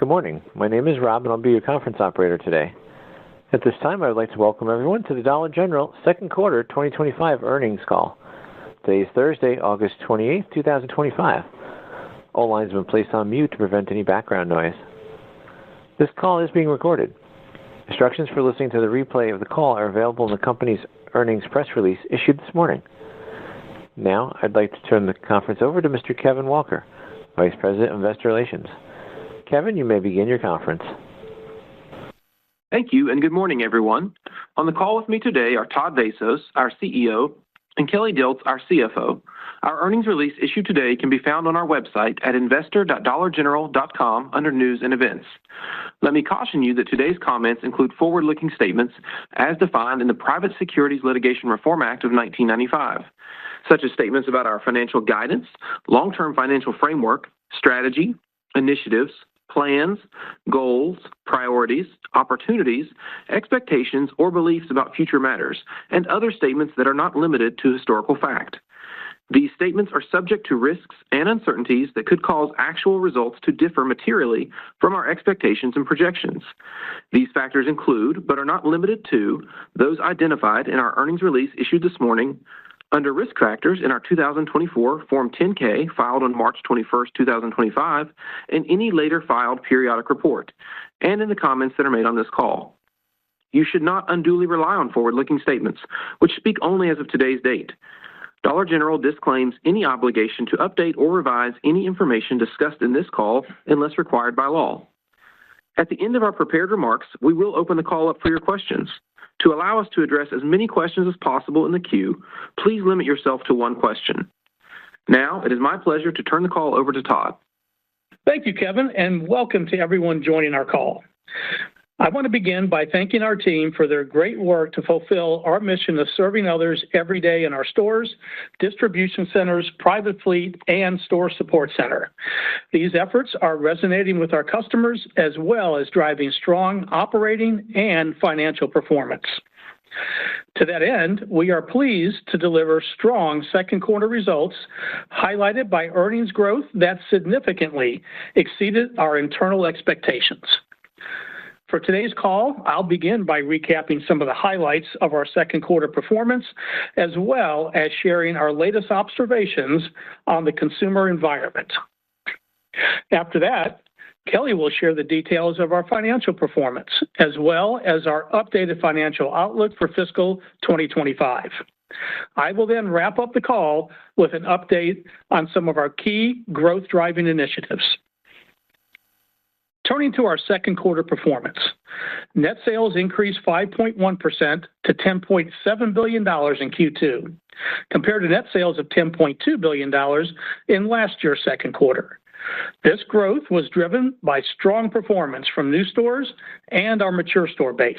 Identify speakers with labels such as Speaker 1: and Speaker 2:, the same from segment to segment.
Speaker 1: Good morning. My name is Rob, and I'll be your conference operator today. At this time, I would like to welcome everyone to the Dollar General Second Quarter 2025 Earnings Call. Today is Thursday, August 28, 2025. All lines have been placed on mute to prevent any background noise. This call is being recorded. Instructions for listening to the replay of the call are available in the company's earnings press release issued this morning. Now, I'd like to turn the conference over to Mr. Kevin Walker, Vice President of Investor Relations. Kevin, you may begin your conference.
Speaker 2: Thank you, and good morning, everyone. On the call with me today are Todd Vasos, our CEO, and Kelly Dilts, our CFO. Our earnings release issued today can be found on our website at investor.dollargeneral.com under News and Events. Let me caution you that today's comments include forward-looking statements as defined in the Private Securities Litigation Reform Act of 1995, such as statements about our financial guidance, long-term financial framework, strategy, initiatives, plans, goals, priorities, opportunities, expectations, or beliefs about future matters, and other statements that are not limited to historical fact. These statements are subject to risks and uncertainties that could cause actual results to differ materially from our expectations and projections. These factors include, but are not limited to, those identified in our earnings release issued this morning, under Risk Factors in our 2024 Form 10-K filed on March 21, 2025, and any later filed periodic report, and in the comments that are made on this call. You should not unduly rely on forward-looking statements, which speak only as of today's date. Dollar General disclaims any obligation to update or revise any information discussed in this call unless required by law. At the end of our prepared remarks, we will open the call up for your questions. To allow us to address as many questions as possible in the queue, please limit yourself to one question. Now, it is my pleasure to turn the call over to Todd.
Speaker 3: Thank you, Kevin, and welcome to everyone joining our call. I want to begin by thanking our team for their great work to fulfill our mission of serving others every day in our stores, distribution centers, private fleet, and store support center. These efforts are resonating with our customers as well as driving strong operating and financial performance. To that end, we are pleased to deliver strong second quarter results, highlighted by earnings growth that significantly exceeded our internal expectations. For today's call, I'll begin by recapping some of the highlights of our second quarter performance, as well as sharing our latest observations on the consumer environment. After that, Kelly will share the details of our financial performance, as well as our updated financial outlook for fiscal 2025. I will then wrap up the call with an update on some of our key growth-driving initiatives. Turning to our second quarter performance, net sales increased 5.1% to $10.7 billion in Q2, compared to net sales of $10.2 billion in last year's second quarter. This growth was driven by strong performance from new stores and our mature store base.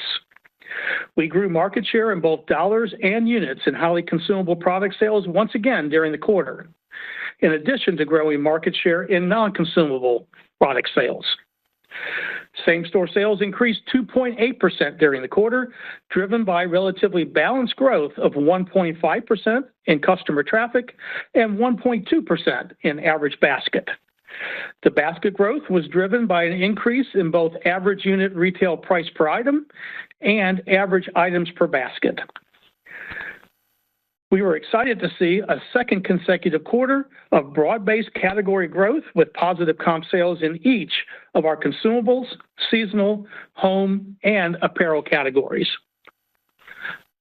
Speaker 3: We grew market share in both dollars and units in highly consumable product sales once again during the quarter, in addition to growing market share in non-consumable product sales. Same-store sales increased 2.8% during the quarter, driven by relatively balanced growth of 1.5% in customer traffic and 1.2% in average basket. The basket growth was driven by an increase in both average unit retail price per item and average items per basket. We were excited to see a second consecutive quarter of broad-based category growth with positive comp sales in each of our consumables, seasonal, home, and apparel categories.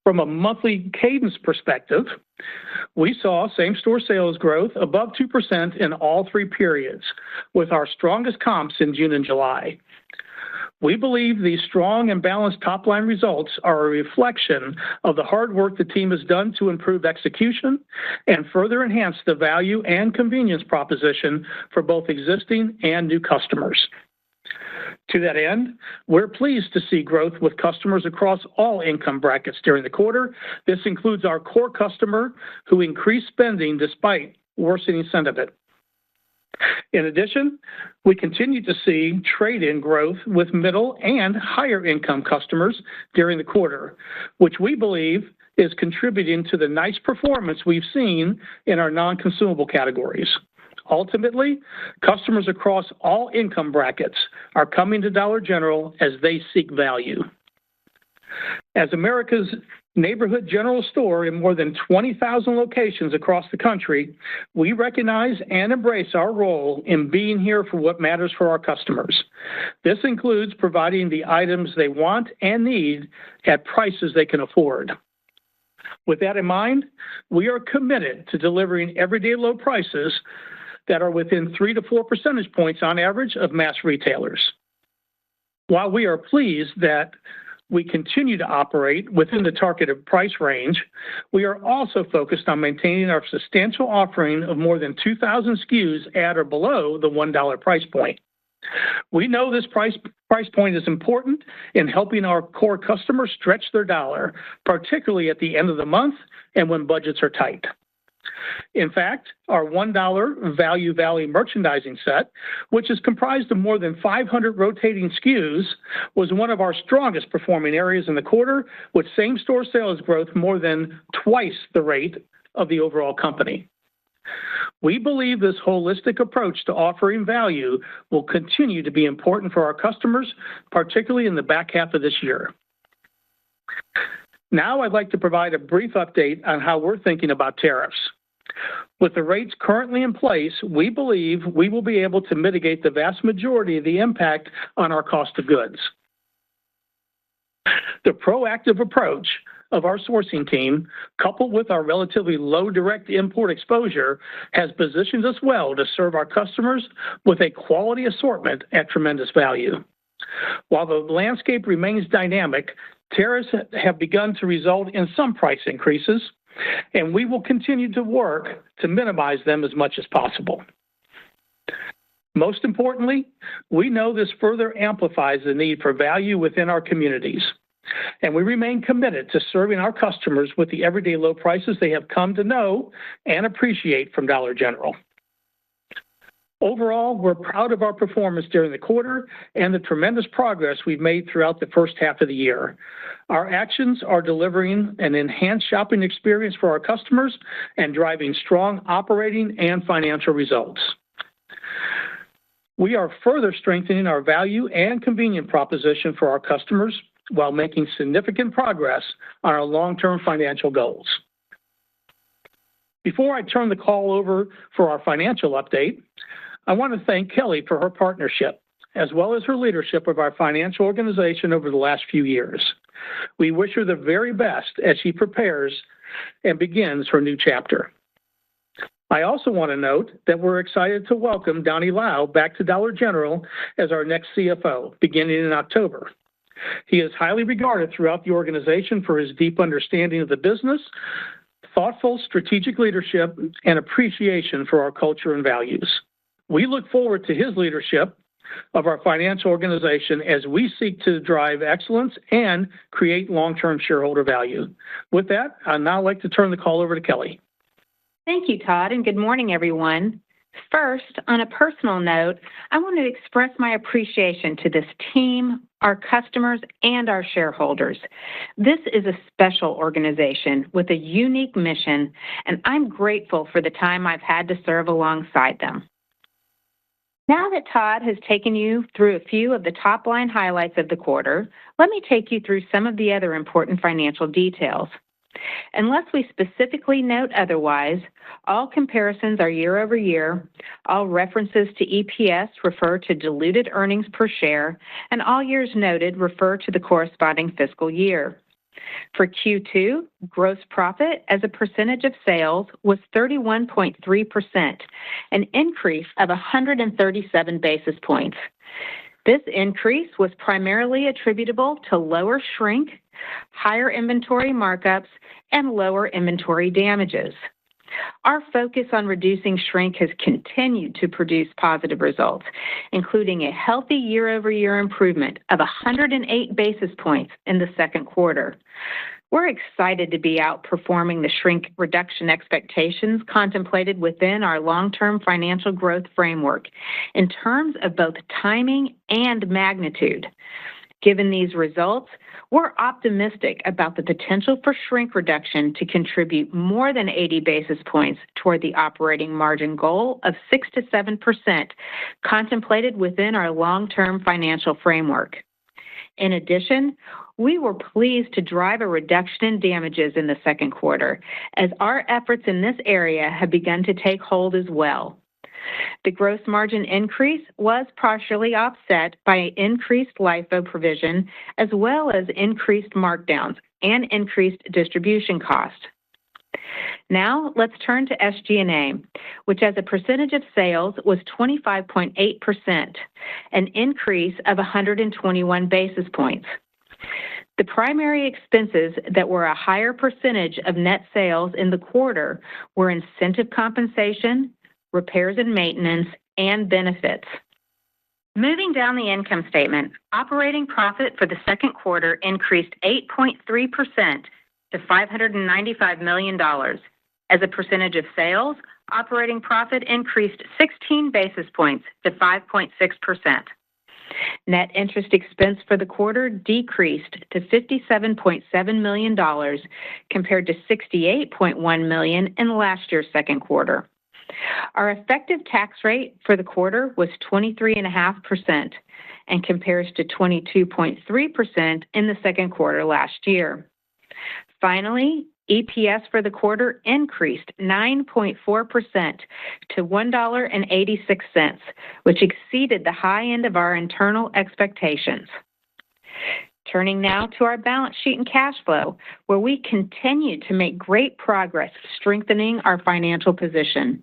Speaker 3: From a monthly cadence perspective, we saw same-store sales growth above 2% in all three periods, with our strongest comps in June and July. We believe these strong and balanced top-line results are a reflection of the hard work the team has done to improve execution and further enhance the value and convenience proposition for both existing and new customers. To that end, we're pleased to see growth with customers across all income brackets during the quarter. This includes our core customer, who increased spending despite worsening sentiment. In addition, we continue to see trade-in growth with middle and higher income customers during the quarter, which we believe is contributing to the nice performance we've seen in our non-consumable categories. Ultimately, customers across all income brackets are coming to Dollar General as they seek value. As America's neighborhood general store in more than 20,000 locations across the country, we recognize and embrace our role in being here for what matters for our customers. This includes providing the items they want and need at prices they can afford. With that in mind, we are committed to delivering everyday low prices that are within 3 to 4 percentage points on average of mass retailers. While we are pleased that we continue to operate within the targeted price range, we are also focused on maintaining our substantial offering of more than 2,000 SKUs at or below the $1 price point. We know this price point is important in helping our core customers stretch their dollar, particularly at the end of the month and when budgets are tight. In fact, our $1 Value Valley merchandising set, which is comprised of more than 500 rotating SKUs, was one of our strongest performing areas in the quarter, with same-store sales growth more than twice the rate of the overall company. We believe this holistic approach to offering value will continue to be important for our customers, particularly in the back half of this year. Now I'd like to provide a brief update on how we're thinking about tariffs. With the rates currently in place, we believe we will be able to mitigate the vast majority of the impact on our cost of goods. The proactive approach of our sourcing team, coupled with our relatively low direct import exposure, has positioned us well to serve our customers with a quality assortment at tremendous value. While the landscape remains dynamic, tariffs have begun to result in some price increases, and we will continue to work to minimize them as much as possible. Most importantly, we know this further amplifies the need for value within our communities, and we remain committed to serving our customers with the everyday low prices they have come to know and appreciate from Dollar General. Overall, we're proud of our performance during the quarter and the tremendous progress we've made throughout the first half of the year. Our actions are delivering an enhanced shopping experience for our customers and driving strong operating and financial results. We are further strengthening our value and convenience proposition for our customers while making significant progress on our long-term financial goals. Before I turn the call over for our financial update, I want to thank Kelly for her partnership, as well as her leadership of our financial organization over the last few years. We wish her the very best as she prepares and begins her new chapter. I also want to note that we're excited to welcome Donnie Lau back to Dollar General as our next CFO, beginning in October. He is highly regarded throughout the organization for his deep understanding of the business, thoughtful strategic leadership, and appreciation for our culture and values. We look forward to his leadership of our financial organization as we seek to drive excellence and create long-term shareholder value. With that, I'd now like to turn the call over to Kelly.
Speaker 4: Thank you, Todd, and good morning, everyone. First, on a personal note, I want to express my appreciation to this team, our customers, and our shareholders. This is a special organization with a unique mission, and I'm grateful for the time I've had to serve alongside them. Now that Todd has taken you through a few of the top-line highlights of the quarter, let me take you through some of the other important financial details. Unless we specifically note otherwise, all comparisons are year over year, all references to EPS refer to diluted earnings per share, and all years noted refer to the corresponding fiscal year. For Q2, gross profit as a percentage of sales was 31.3%, an increase of 137 basis points. This increase was primarily attributable to lower shrink, higher inventory markups, and lower inventory damages. Our focus on reducing shrink has continued to produce positive results, including a healthy year-over-year improvement of 108 basis points in the second quarter. We're excited to be outperforming the shrink reduction expectations contemplated within our long-term financial growth framework in terms of both timing and magnitude. Given these results, we're optimistic about the potential for shrink reduction to contribute more than 80 basis points toward the operating margin goal of 6 to 7% contemplated within our long-term financial framework. In addition, we were pleased to drive a reduction in damages in the second quarter, as our efforts in this area have begun to take hold as well. The gross margin increase was partially offset by increased LIFO provision, as well as increased markdowns and increased distribution costs. Now, let's turn to SG&A, which as a percentage of sales was 25.8%, an increase of 121 basis points. The primary expenses that were a higher percentage of net sales in the quarter were incentive compensation, repairs and maintenance, and benefits. Moving down the income statement, operating profit for the second quarter increased 8.3% to $595 million. As a percentage of sales, operating profit increased 16 basis points to 5.6%. Net interest expense for the quarter decreased to $57.7 million compared to $68.1 million in last year's second quarter. Our effective tax rate for the quarter was 23.5% and compares to 22.3% in the second quarter last year. Finally, EPS for the quarter increased 9.4% to $1.86, which exceeded the high end of our internal expectations. Turning now to our balance sheet and cash flow, where we continue to make great progress strengthening our financial position.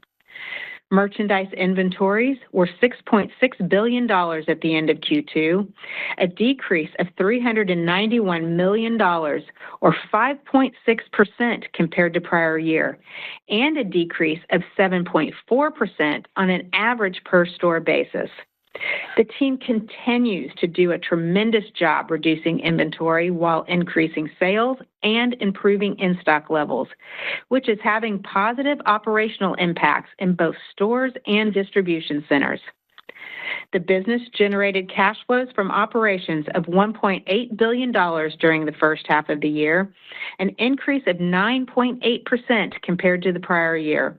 Speaker 4: Merchandise inventories were $6.6 billion at the end of Q2, a decrease of $391 million, or 5.6% compared to prior year, and a decrease of 7.4% on an average per store basis. The team continues to do a tremendous job reducing inventory while increasing sales and improving in-stock levels, which is having positive operational impacts in both stores and distribution centers. The business generated cash flows from operations of $1.8 billion during the first half of the year, an increase of 9.8% compared to the prior year.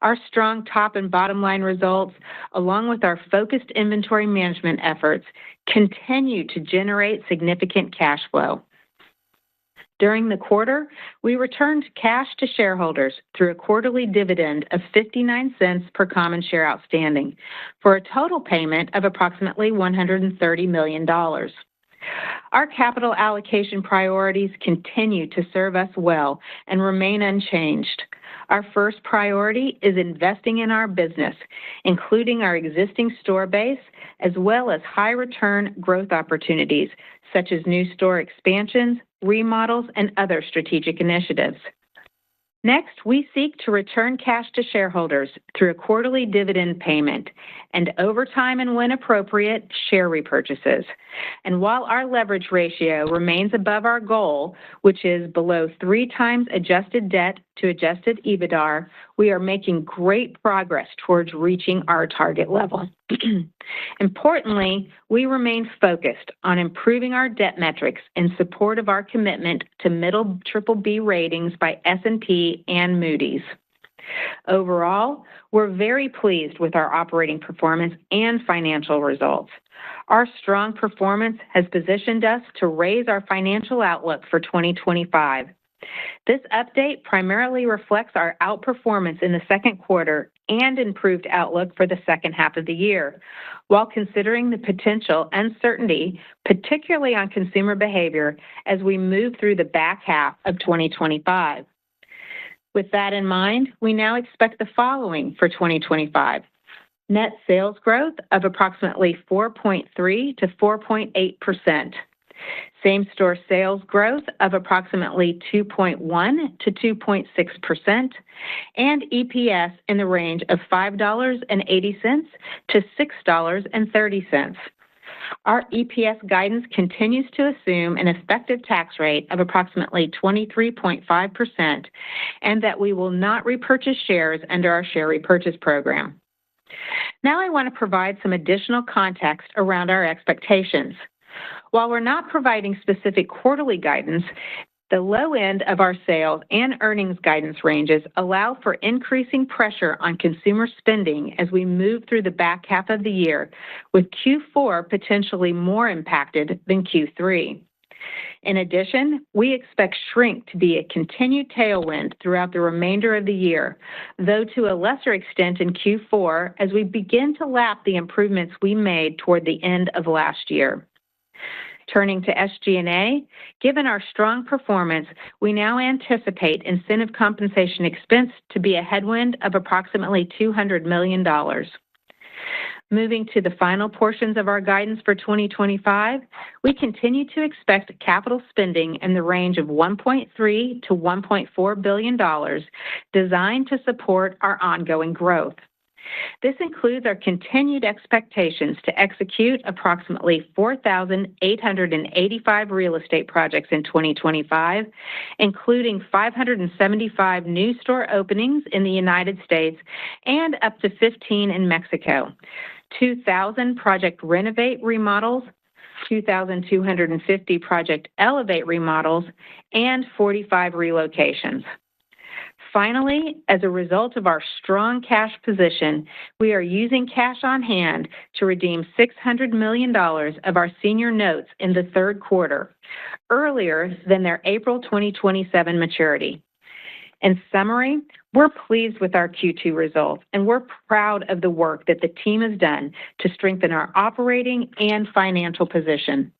Speaker 4: Our strong top and bottom line results, along with our focused inventory management efforts, continue to generate significant cash flow. During the quarter, we returned cash to shareholders through a quarterly dividend of 59 cents per common share outstanding, for a total payment of approximately $130 million. Our capital allocation priorities continue to serve us well and remain unchanged. Our first priority is investing in our business, including our existing store base, as well as high-return growth opportunities, such as new store expansions, remodels, and other strategic initiatives. Next, we seek to return cash to shareholders through a quarterly dividend payment and, over time and when appropriate, share repurchases. And while our leverage ratio remains above our goal, which is below 3 times adjusted debt to adjusted EBITDA, we are making great progress towards reaching our target level. Importantly, we remain focused on improving our debt metrics in support of our commitment to middle BBB ratings by S&P and Moody's. Overall, we're very pleased with our operating performance and financial results. Our strong performance has positioned us to raise our financial outlook for 2025. This update primarily reflects our outperformance in the second quarter and improved outlook for the second half of the year, while considering the potential uncertainty, particularly on consumer behavior, as we move through the back half of 2025. With that in mind, we now expect the following for 2025. Net sales growth of approximately 4.3 to 4.8%. Same-store sales growth of approximately 2.1 to 2.6%, and EPS in the range of $5.80 to $6.30. Our EPS guidance continues to assume an effective tax rate of approximately 23.5% and that we will not repurchase shares under our share repurchase program. Now I want to provide some additional context around our expectations. While we're not providing specific quarterly guidance, the low end of our sales and earnings guidance ranges allow for increasing pressure on consumer spending as we move through the back half of the year, with Q4 potentially more impacted than Q3. In addition, we expect shrink to be a continued tailwind throughout the remainder of the year, though to a lesser extent in Q4 as we begin to lap the improvements we made toward the end of last year. Turning to SG&A, given our strong performance, we now anticipate incentive compensation expense to be a headwind of approximately $200 million. Moving to the final portions of our guidance for 2025, we continue to expect capital spending in the range of $1.3 to $1.4 billion, designed to support our ongoing growth. This includes our continued expectations to execute approximately 4,885 real estate projects in 2025, including 575 new store openings in the United States and up to 15 in Mexico, 2,000 Project Renovate remodels, 2,250 Project Elevate remodels, and 45 relocations. Finally, as a result of our strong cash position, we are using cash on hand to redeem $600 million of our senior notes in the third quarter, earlier than their April 2027 maturity. In summary, we're pleased with our Q2 results, and we're proud of the work that the team has done to strengthen our operating and financial position.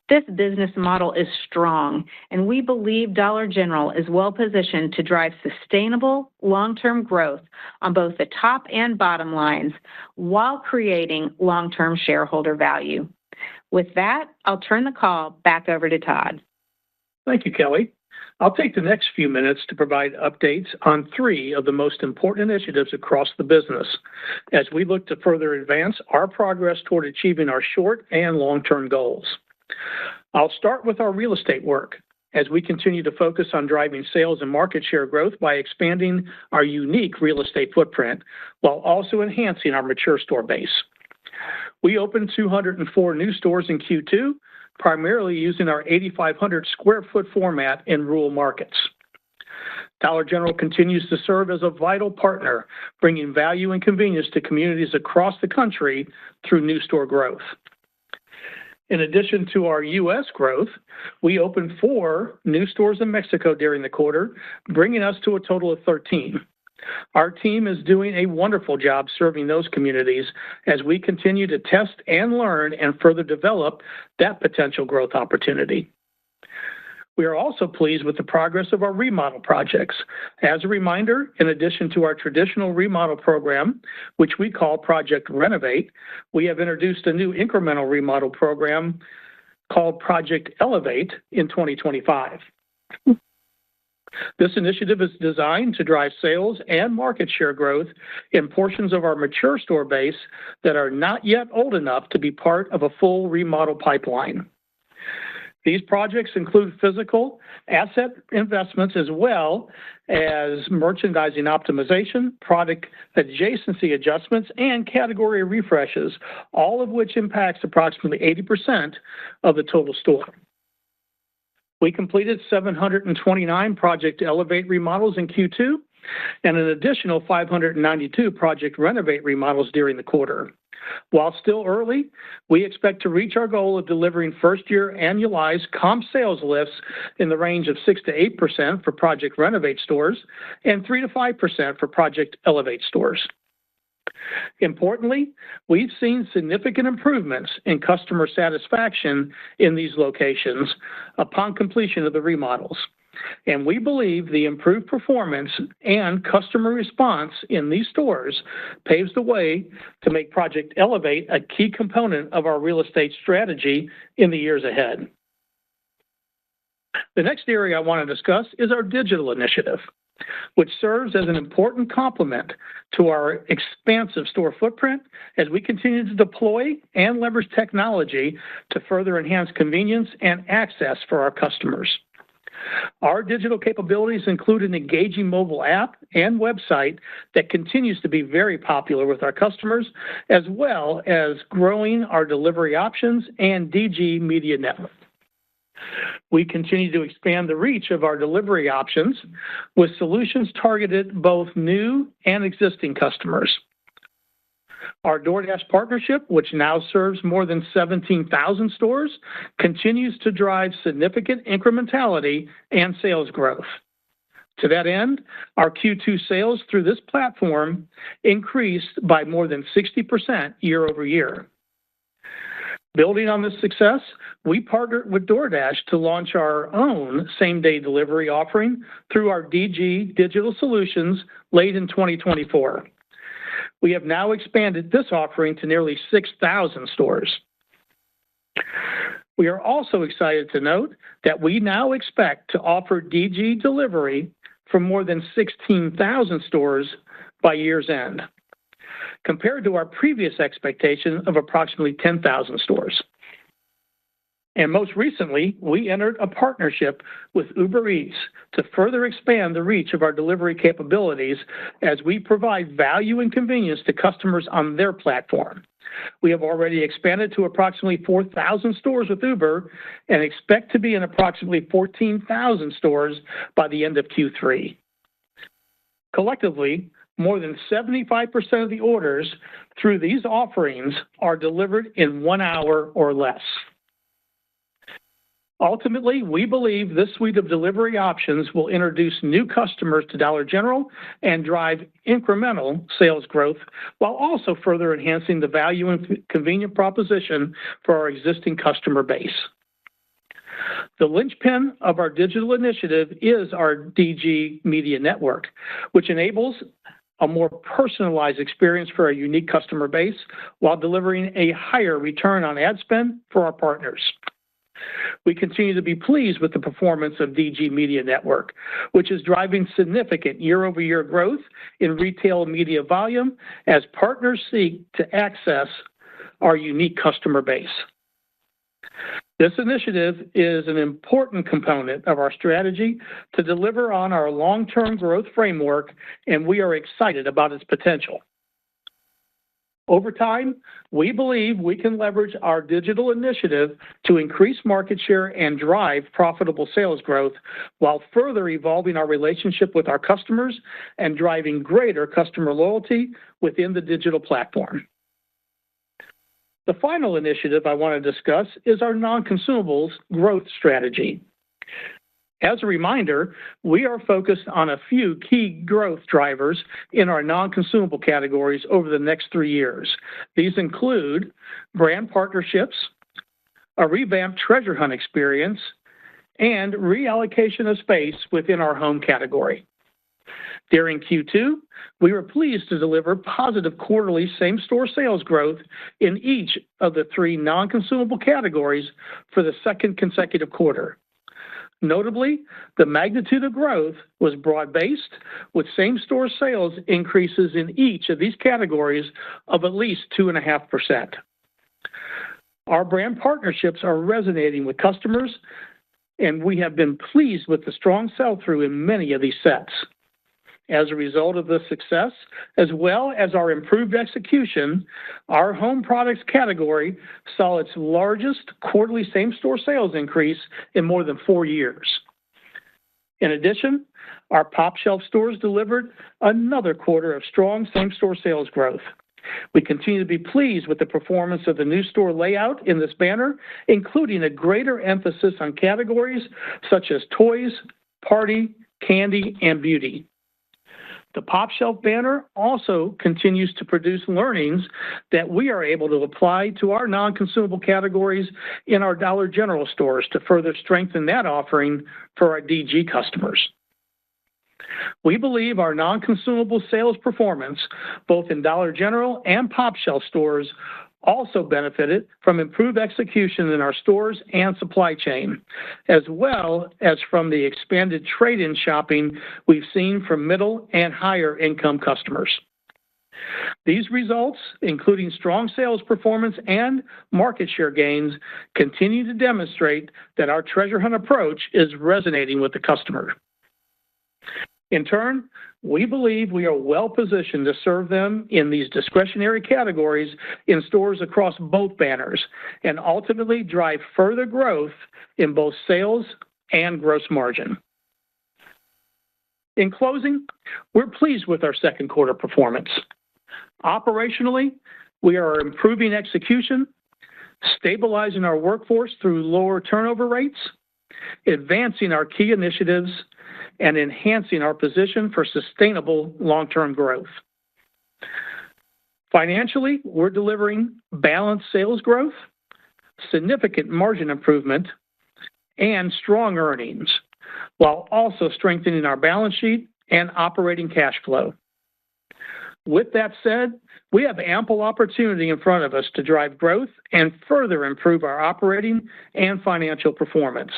Speaker 4: This business model is strong, and we believe Dollar General is well positioned to drive sustainable, long-term growth on both the top and bottom lines while creating long-term shareholder value. With that, I'll turn the call back over to Todd.
Speaker 3: Thank you, Kelly. I'll take the next few minutes to provide updates on three of the most important initiatives across the business as we look to further advance our progress toward achieving our short and long-term goals. I'll start with our real estate work as we continue to focus on driving sales and market share growth by expanding our unique real estate footprint while also enhancing our mature store base. We opened 204 new stores in Q2, primarily using our 8,500 square foot format in rural markets. Dollar General continues to serve as a vital partner, bringing value and convenience to communities across the country through new store growth. In addition to our U.S. growth, we opened 4 new stores in Mexico during the quarter, bringing us to a total of 13. Our team is doing a wonderful job serving those communities as we continue to test and learn and further develop that potential growth opportunity. We are also pleased with the progress of our remodel projects. As a reminder, in addition to our traditional remodel program, which we call Project Renovate, we have introduced a new incremental remodel program called Project Elevate in 2025. This initiative is designed to drive sales and market share growth in portions of our mature store base that are not yet old enough to be part of a full remodel pipeline. These projects include physical asset investments as well as merchandising optimization, product adjacency adjustments, and category refreshes, all of which impacts approximately 80% of the total store. We completed 729 Project Elevate remodels in Q2 and an additional 592 Project Renovate remodels during the quarter. While still early, we expect to reach our goal of delivering first-year annualized comp sales lifts in the range of 6 to 8% for Project Renovate stores and 3 to 5% for Project Elevate stores. Importantly, we've seen significant improvements in customer satisfaction in these locations upon completion of the remodels, and we believe the improved performance and customer response in these stores paves the way to make Project Elevate a key component of our real estate strategy in the years ahead. The next area I want to discuss is our digital initiative, which serves as an important complement to our expansive store footprint as we continue to deploy and leverage technology to further enhance convenience and access for our customers. Our digital capabilities include an engaging mobile app and website that continues to be very popular with our customers, as well as growing our delivery options and DG Media Network. We continue to expand the reach of our delivery options with solutions targeted both new and existing customers. Our DoorDash partnership, which now serves more than 17,000 stores, continues to drive significant incrementality and sales growth. To that end, our Q2 sales through this platform increased by more than 60% year over year. Building on this success, we partnered with DoorDash to launch our own same-day delivery offering through our DG Digital Solutions late in 2024. We have now expanded this offering to nearly 6,000 stores. We are also excited to note that we now expect to offer DG delivery from more than 16,000 stores by year's end, compared to our previous expectation of approximately 10,000 stores. And most recently, we entered a partnership with Uber Eats to further expand the reach of our delivery capabilities as we provide value and convenience to customers on their platform. We have already expanded to approximately 4,000 stores with Uber and expect to be in approximately 14,000 stores by the end of Q3. Collectively, more than 75% of the orders through these offerings are delivered in 1 hour or less. Ultimately, we believe this suite of delivery options will introduce new customers to Dollar General and drive incremental sales growth while also further enhancing the value and convenient proposition for our existing customer base. The linchpin of our digital initiative is our DG Media Network, which enables a more personalized experience for our unique customer base while delivering a higher return on ad spend for our partners. We continue to be pleased with the performance of DG Media Network, which is driving significant year-over-year growth in retail media volume as partners seek to access our unique customer base. This initiative is an important component of our strategy to deliver on our long-term growth framework, and we are excited about its potential. Over time, we believe we can leverage our digital initiative to increase market share and drive profitable sales growth while further evolving our relationship with our customers and driving greater customer loyalty within the digital platform. The final initiative I want to discuss is our non-consumables growth strategy. As a reminder, we are focused on a few key growth drivers in our non-consumable categories over the next 3 years. These include brand partnerships, a revamped treasure hunt experience, and reallocation of space within our home category. During Q2, we were pleased to deliver positive quarterly same-store sales growth in each of the 3 non-consumable categories for the second consecutive quarter. Notably, the magnitude of growth was broad-based, with same-store sales increases in each of these categories of at least 2.5%. Our brand partnerships are resonating with customers, and we have been pleased with the strong sell-through in many of these sets. As a result of this success, as well as our improved execution, our home products category saw its largest quarterly same-store sales increase in more than 4 years. In addition, our pOpshelf stores delivered another quarter of strong same-store sales growth. We continue to be pleased with the performance of the new store layout in this banner, including a greater emphasis on categories such as toys, party, candy, and beauty. The pOpshelf banner also continues to produce learnings that we are able to apply to our non-consumable categories in our Dollar General stores to further strengthen that offering for our DG customers. We believe our non-consumable sales performance, both in Dollar General and pOpshelf stores, also benefited from improved execution in our stores and supply chain, as well as from the expanded trade-in shopping we've seen from middle and higher income customers. These results, including strong sales performance and market share gains, continue to demonstrate that our treasure hunt approach is resonating with the customer. In turn, we believe we are well positioned to serve them in these discretionary categories in stores across both banners and ultimately drive further growth in both sales and gross margin. In closing, we're pleased with our second quarter performance. Operationally, we are improving execution, stabilizing our workforce through lower turnover rates, advancing our key initiatives, and enhancing our position for sustainable long-term growth. Financially, we're delivering balanced sales growth, significant margin improvement, and strong earnings, while also strengthening our balance sheet and operating cash flow. With that said, we have ample opportunity in front of us to drive growth and further improve our operating and financial performance,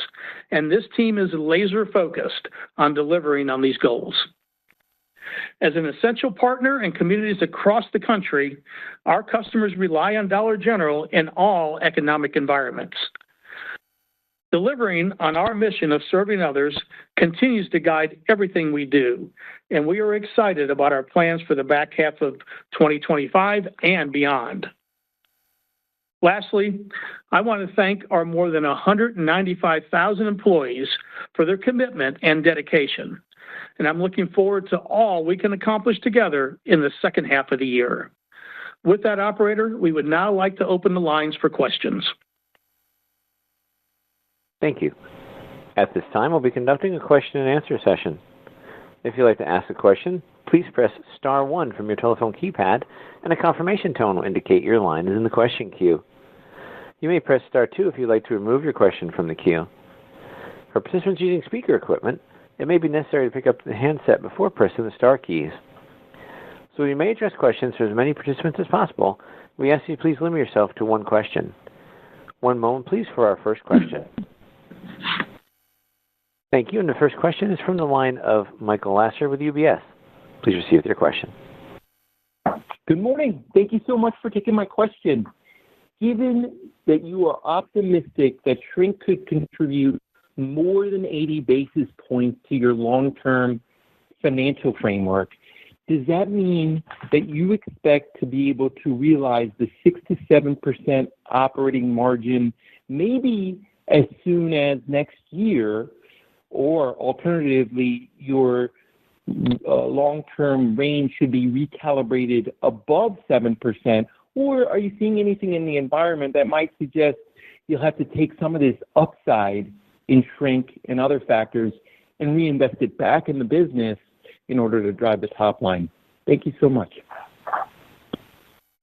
Speaker 3: and this team is laser-focused on delivering on these goals. As an essential partner in communities across the country, our customers rely on Dollar General in all economic environments. Delivering on our mission of serving others continues to guide everything we do, and we are excited about our plans for the back half of 2025 and beyond. Lastly, I want to thank our more than 195,000 employees for their commitment and dedication, and I'm looking forward to all we can accomplish together in the second half of the year. With that, operator, we would now like to open the lines for questions.
Speaker 1: Thank you. At this time, we'll be conducting a question and answer session. If you'd like to ask a question, please press star 1 from your telephone keypad, and a confirmation tone will indicate your line is in the question queue. You may press star 2 if you'd like to remove your question from the queue. For participants using speaker equipment, it may be necessary to pick up the handset before pressing the star keys. So we may address questions for as many participants as possible. We ask you please limit yourself to one question. One moment, please, for our first question. Thank you. And the first question is from the line of Michael Lasser with UBS. Please proceed with your question.
Speaker 5: Good morning. Thank you so much for taking my question. Given that you are optimistic that shrink could contribute more than 80 basis points to your long-term financial framework, does that mean that you expect to be able to realize the 6 to 7% operating margin maybe as soon as next year, or alternatively, your long-term range should be recalibrated above 7%, or are you seeing anything in the environment that might suggest you'll have to take some of this upside in shrink and other factors and reinvest it back in the business in order to drive the top line? Thank you so much.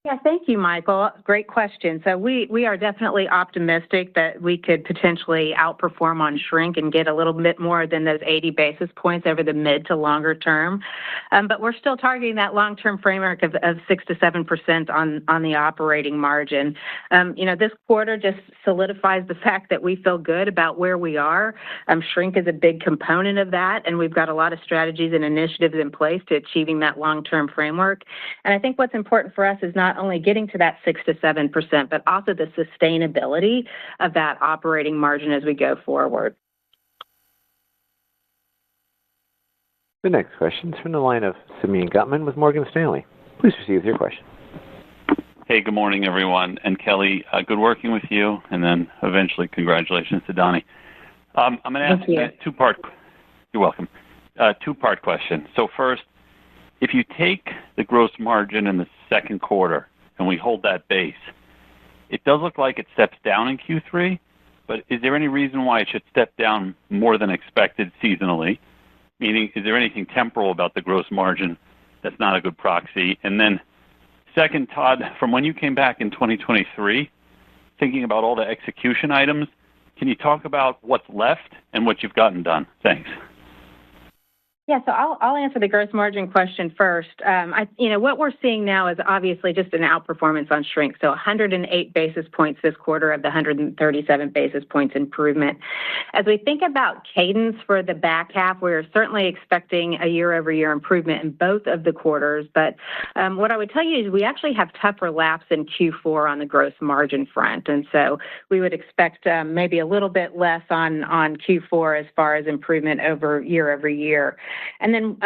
Speaker 4: Yeah, thank you, Michael. Great question. So we are definitely optimistic that we could potentially outperform on shrink and get a little bit more than those 80 basis points over the mid to longer term. But we're still targeting that long-term framework of 6 to 7% on the operating margin. This quarter just solidifies the fact that we feel good about where we are. Shrink is a big component of that, and we've got a lot of strategies and initiatives in place to achieving that long-term framework. And I think what's important for us is not only getting to that 6 to 7%, but also the sustainability of that operating margin as we go forward.
Speaker 1: The next question is from the line of Simeon Gutman with Morgan Stanley. Please proceed with your question.
Speaker 6: Hey, good morning, everyone. And Kelly, good working with you, and then eventually congratulations to Donnie. I'm going to ask you a two-part. You're welcome. Two-part question. So first, if you take the gross margin in the second quarter and we hold that base, it does look like it steps down in Q3, but is there any reason why it should step down more than expected seasonally? Meaning, is there anything temporal about the gross margin that's not a good proxy? And then second, Todd, from when you came back in 2023, thinking about all the execution items, can you talk about what's left and what you've gotten done? Thanks.
Speaker 4: Yeah, so I'll answer the gross margin question first. What we're seeing now is obviously just an outperformance on shrink. So 108 basis points this quarter of the 137 basis points improvement. As we think about cadence for the back half, we're certainly expecting a year-over-year improvement in both of the quarters. But what I would tell you is we actually have tougher laps in Q4 on the gross margin front. And so we would expect maybe a little bit less on Q4 as far as improvement over year. And then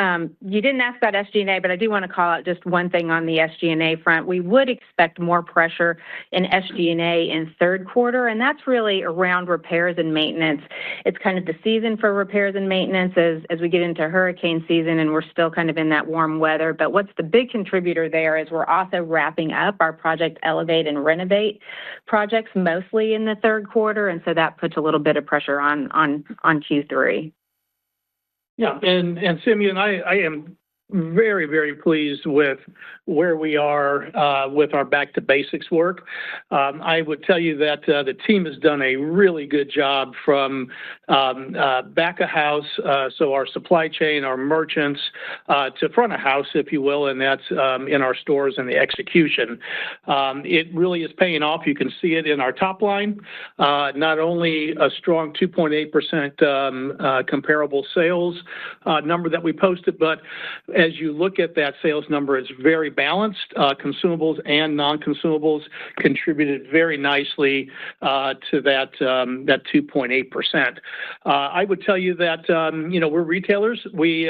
Speaker 4: you didn't ask about SG&A, but I do want to call out just one thing on the SG&A front. We would expect more pressure in SG&A in third quarter, and that's really around repairs and maintenance. It's kind of the season for repairs and maintenance as we get into hurricane season, and we're still kind of in that warm weather. But what's the big contributor there is we're also wrapping up our Project Elevate and Renovate projects mostly in the third quarter, and so that puts a little bit of pressure on Q3.
Speaker 3: Yeah, and Simeon, I am very, very pleased with where we are with our back to basics work. I would tell you that the team has done a really good job from back of house, so our supply chain, our merchants, to front of house, if you will, and that's in our stores and the execution. It really is paying off. You can see it in our top line, not only a strong 2.8% comparable sales number that we posted, but as you look at that sales number, it's very balanced. Consumables and non-consumables contributed very nicely to that 2.8%. I would tell you that we're retailers. We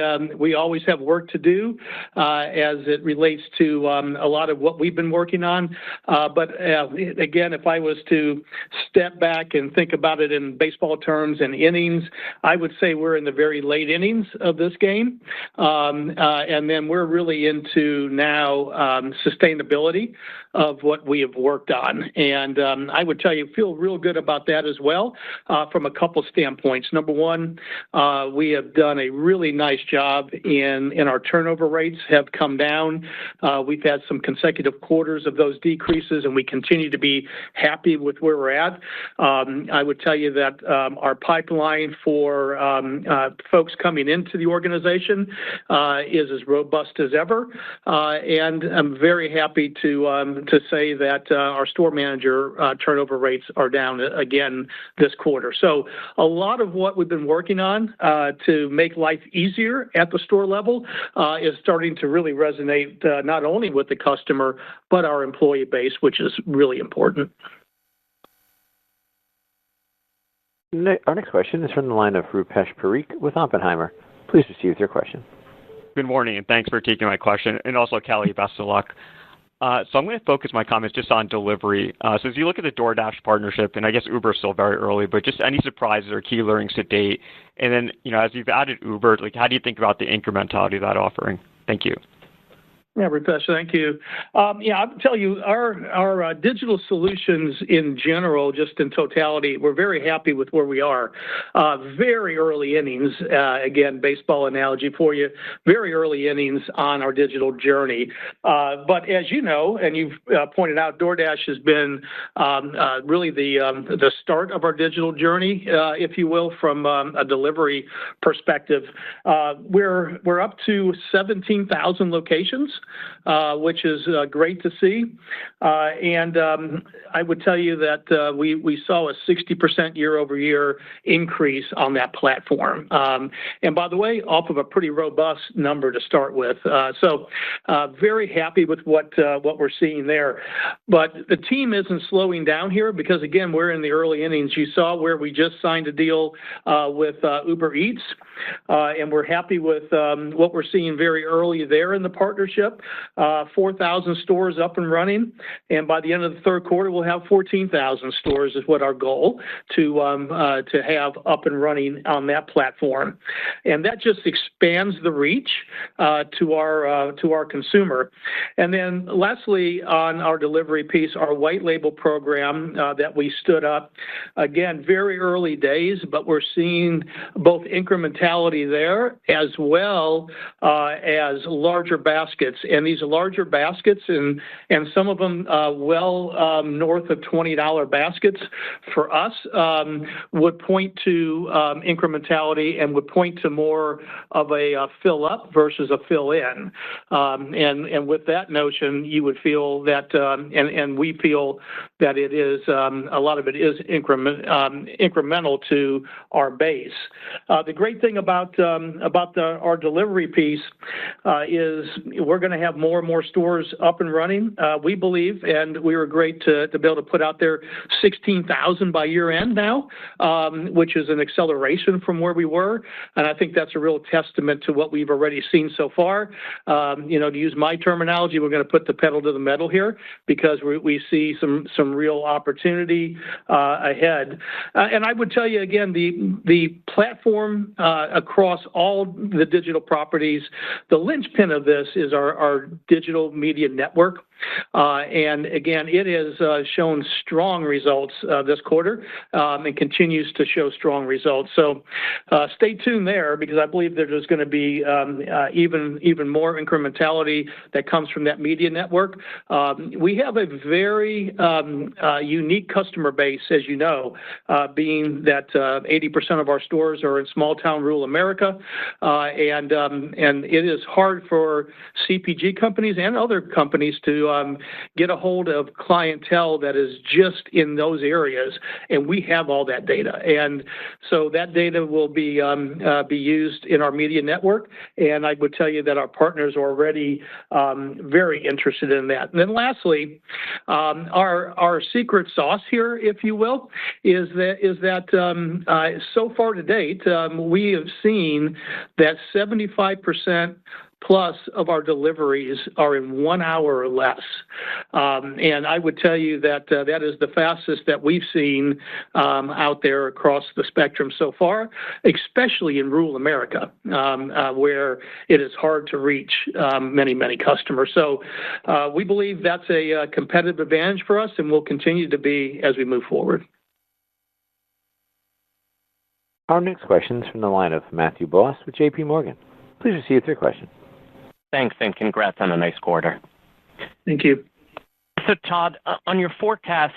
Speaker 3: always have work to do as it relates to a lot of what we've been working on. But again, if I was to step back and think about it in baseball terms and innings, I would say we're in the very late innings of this game. And then we're really into now sustainability of what we have worked on. And I would tell you, feel real good about that as well from a couple standpoints. Number one, we have done a really nice job in our turnover rates have come down. We've had some consecutive quarters of those decreases, and we continue to be happy with where we're at. I would tell you that our pipeline for folks coming into the organization is as robust as ever, and I'm very happy to say that our store manager turnover rates are down again this quarter. So a lot of what we've been working on to make life easier at the store level is starting to really resonate not only with the customer but our employee base, which is really important.
Speaker 1: Our next question is from the line of Rupesh Parikh with Oppenheimer. Please proceed with your question.
Speaker 7: Good morning, and thanks for taking my question. And also, Kelly, best of luck. So I'm going to focus my comments just on delivery. So as you look at the DoorDash partnership, and I guess Uber is still very early, but just any surprises or key learnings to date? And then, as you've added Uber, how do you think about the incrementality of that offering? Thank you.
Speaker 3: Yeah, Rupesh, thank you. I'll tell you, our digital solutions in general, just in totality, we're very happy with where we are. Very early innings, again, baseball analogy for you, very early innings on our digital journey. But as you know, and you've pointed out, DoorDash has been really the start of our digital journey, if you will, from a delivery perspective. We're up to 17,000 locations. Which is great to see. And I would tell you that we saw a 60% year-over-year increase on that platform. And by the way, off of a pretty robust number to start with. So very happy with what we're seeing there. But the team isn't slowing down here because, again, we're in the early innings. You saw where we just signed a deal with Uber Eats, and we're happy with what we're seeing very early there in the partnership. 4,000 stores up and running, and by the end of the third quarter, we'll have 14,000 stores is what our goal to have up and running on that platform, and that just expands the reach to our consumer. And then, lastly, on our delivery piece, our white label program that we stood up, again, very early days, but we're seeing both incrementality there as well as larger baskets and these larger baskets, and some of them north of $20 baskets for us would point to incrementality and would point to more of a fill up versus a fill in. And with that notion, you would feel that, and we feel that it is a lot of it is incremental to our base. The great thing about our delivery piece is we're going to have more and more stores up and running. We believe, and we were great to be able to put out there 16,000 by year end now, which is an acceleration from where we were. And I think that's a real testament to what we've already seen so far. To use my terminology, we're going to put the pedal to the metal here because we see some real opportunity ahead. And I would tell you again, the platform across all the digital properties, the linchpin of this is our digital media network. And again, it has shown strong results this quarter and continues to show strong results. So stay tuned there because I believe there's going to be even more incrementality that comes from that media network. We have a very unique customer base, as you know, being that 80% of our stores are in small town rural America, and it is hard for CPG companies and other companies to get a hold of clientele that is just in those areas, and we have all that data, and so that data will be used in our media network. And I would tell you that our partners are already very interested in that. And then lastly, our secret sauce here, if you will, is that so far to date, we have seen that 75% plus of our deliveries are in 1 hour or less. And I would tell you that that is the fastest that we've seen out there across the spectrum so far, especially in rural America, where it is hard to reach many customers. So we believe that's a competitive advantage for us and will continue to be as we move forward.
Speaker 1: Our next question is from the line of Matthew Boss with J.P. Morgan. Please proceed with your question.
Speaker 8: Thanks, and congrats on a nice quarter.
Speaker 3: Thank you.
Speaker 8: So, Todd, on your forecast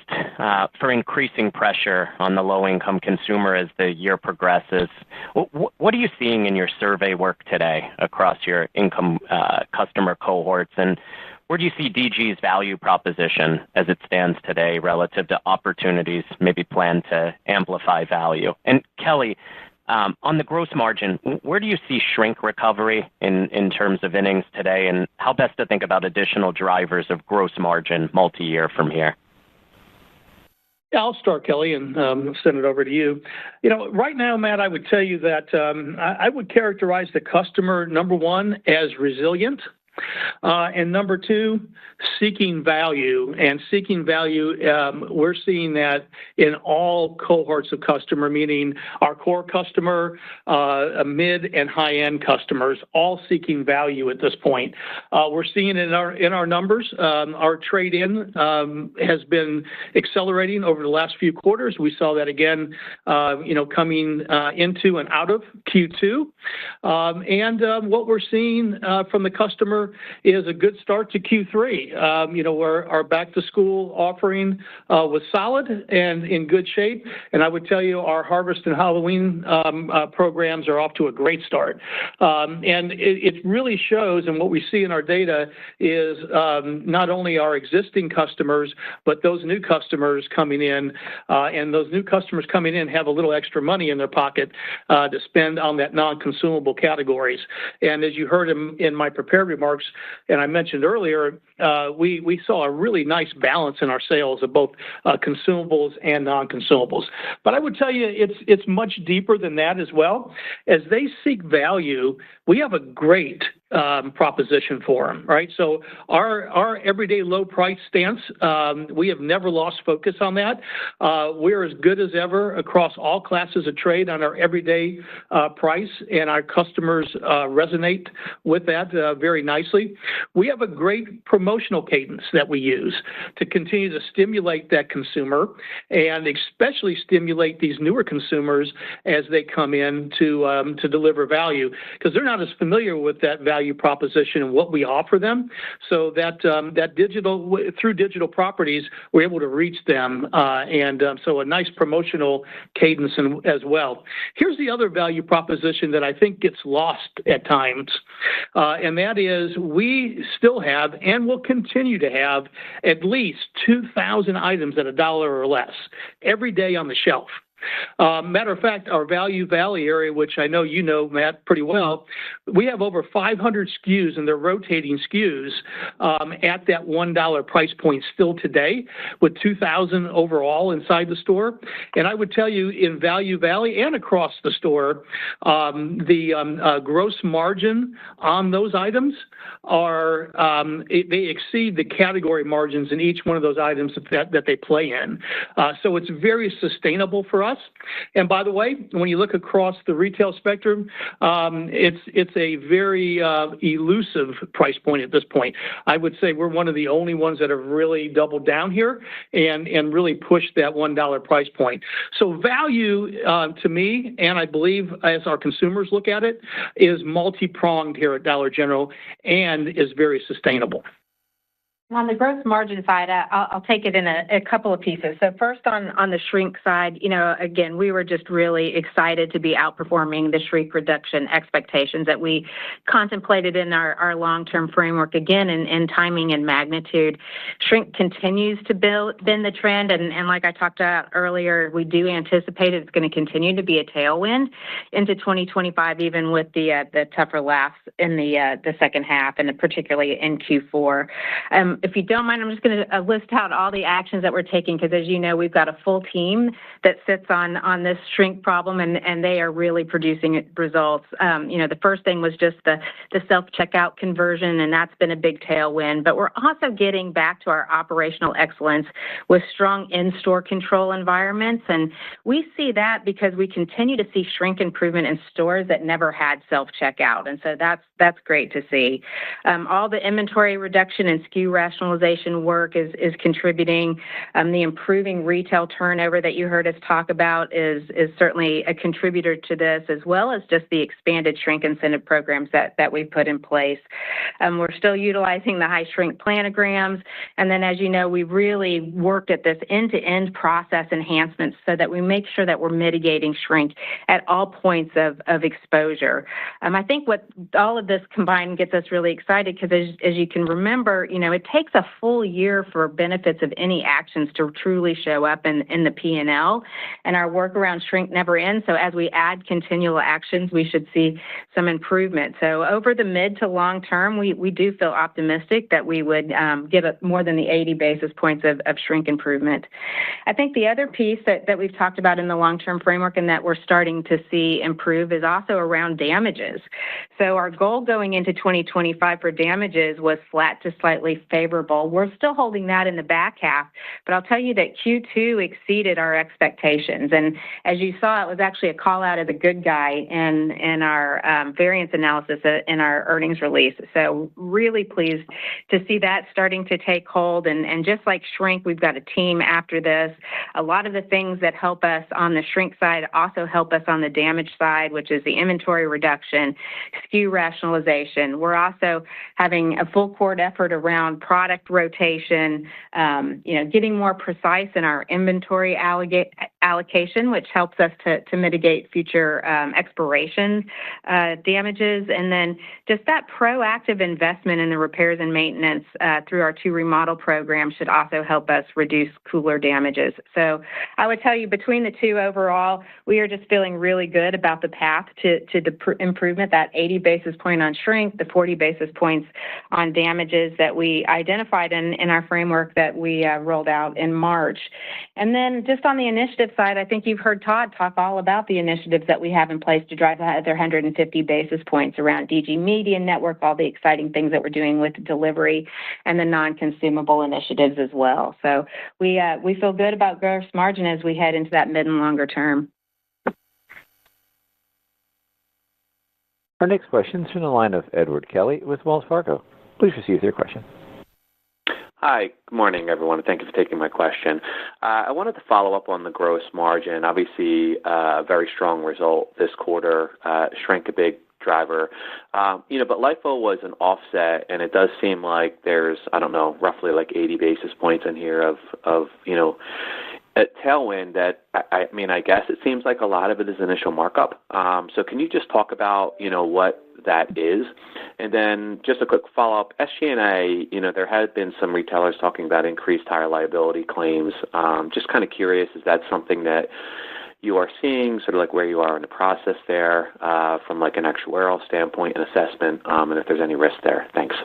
Speaker 8: for increasing pressure on the low-income consumer as the year progresses, what are you seeing in your survey work today across your income customer cohorts, and where do you see DG's value proposition as it stands today relative to opportunities maybe planned to amplify value? And Kelly, on the gross margin, where do you see shrink recovery in terms of innings today, and how best to think about additional drivers of gross margin multi-year from here?
Speaker 3: Yeah, I'll start, Kelly, and send it over to you. Right now, Matt, I would tell you that I would characterize the customer, number one, as resilient. And number two, seeking value. And seeking value, we're seeing that in all cohorts of customer, meaning our core customer, mid and high-end customers, all seeking value at this point. We're seeing it in our numbers. Our trade-in has been accelerating over the last few quarters. We saw that again, coming into and out of Q2. And what we're seeing from the customer is a good start to Q3. Where our back-to-school offering was solid and in good shape. And I would tell you our Harvest and Halloween programs are off to a great start. And it really shows, and what we see in our data is not only our existing customers, but those new customers coming in. And those new customers coming in have a little extra money in their pocket to spend on that non-consumable categories. And as you heard in my prepared remarks, and I mentioned earlier, we saw a really nice balance in our sales of both consumables and non-consumables. But I would tell you it's much deeper than that as well. As they seek value, we have a great proposition for them, right? So our everyday low price stance, we have never lost focus on that. We're as good as ever across all classes of trade on our everyday price, and our customers resonate with that very nicely. We have a great promotion promotional cadence that we use to continue to stimulate that consumer and especially stimulate these newer consumers as they come in to deliver value, because they're not as familiar with that value proposition and what we offer them. So that through digital properties, we're able to reach them, so a nice promotional cadence as well. Here's the other value proposition that I think gets lost at times, and that is we still have and will continue to have at least 2,000 items at $1 or less every day on the shelf. Matter of fact, our Value Valley area, which I know you know, Matt, pretty well, we have over 500 SKUs, and they're rotating SKUs at that $1 price point still today, with 2,000 overall inside the store. And I would tell you, in Value Valley and across the store, the gross margin on those items they exceed the category margins in each one of those items that they play in. So it's very sustainable for us. And by the way, when you look across the retail spectrum, it's a very elusive price point at this point. I would say we're one of the only ones that have really doubled down here and really pushed that $1 price point. So value, to me, and I believe as our consumers look at it, is multi-pronged here at Dollar General and is very sustainable.
Speaker 4: On the gross margin side, I'll take it in a couple of pieces. So first on the shrink side, again, we were just really excited to be outperforming the shrink reduction expectations that we contemplated in our long-term framework, again, in timing and magnitude. Shrink continues to bend the trend, and like I talked about earlier, we do anticipate it's going to continue to be a tailwind into 2025, even with the tougher laughs in the second half, and particularly in Q4. If you don't mind, I'm just going to list out all the actions that we're taking, because as you know, we've got a full team that sits on this shrink problem, and they are really producing results. The first thing was just the self-checkout conversion, and that's been a big tailwind. But we're also getting back to our operational excellence with strong in-store control environments, and we see that because we continue to see shrink improvement in stores that never had self-checkout, and so that's great to see. All the inventory reduction and SKU rationalization work is contributing. The improving retail turnover that you heard us talk about is certainly a contributor to this, as well as just the expanded shrink incentive programs that we've put in place. We're still utilizing the high shrink planograms, and then as you know, we've really worked at this end-to-end process enhancements so that we make sure that we're mitigating shrink at all points of exposure. I think what all of this combined gets us really excited, because as you can remember, it takes a full year for benefits of any actions to truly show up in the P&L, and our work around shrink never ends. So as we add continual actions, we should see some improvement. So over the mid to long term, we do feel optimistic that we would get more than the 80 basis points of shrink improvement. I think the other piece that we've talked about in the long-term framework and that we're starting to see improve is also around damages. So our goal going into 2025 for damages was flat to slightly favorable. We're still holding that in the back half, but I'll tell you that Q2 exceeded our expectations. And as you saw, it was actually a call out as a good guy in our variance analysis in our earnings release. So really pleased to see that starting to take hold. And just like shrink, we've got a team after this. A lot of the things that help us on the shrink side also help us on the damage side, which is the inventory reduction, SKU rationalization. We're also having a full court effort around product rotation, getting more precise in our inventory allocation, which helps us to mitigate future expiration damages. And then just that proactive investment in the repairs and maintenance through our 2 remodel program should also help us reduce cooler damages. So I would tell you, between the two overall, we are just feeling really good about the path to the improvement, that 80 basis point on shrink, the 40 basis points on damages that we identified in our framework that we rolled out in March. And then just on the initiative side, I think you've heard Todd talk all about the initiatives that we have in place to drive that other 150 basis points around DG Media Network, all the exciting things that we're doing with delivery and the non-consumable initiatives as well. So we feel good about gross margin as we head into that mid and longer term.
Speaker 1: Our next question is from the line of Edward Kelly with Wells Fargo. Please proceed with your question.
Speaker 9: Hi, good morning, everyone. Thank you for taking my question. I wanted to follow up on the gross margin. Obviously, a very strong result this quarter, shrink a big driver. But LIFO was an offset, and it does seem like there's, roughly like 80 basis points in here of a tailwind that, I guess it seems like a lot of it is initial markup. So can you just talk about, what that is? And then just a quick follow-up, SG&A, there have been some retailers talking about increased higher liability claims. Just kind of curious, is that something that you are seeing, sort of like where you are in the process there from like an actuarial standpoint and assessment, and if there's any risk there? Thanks.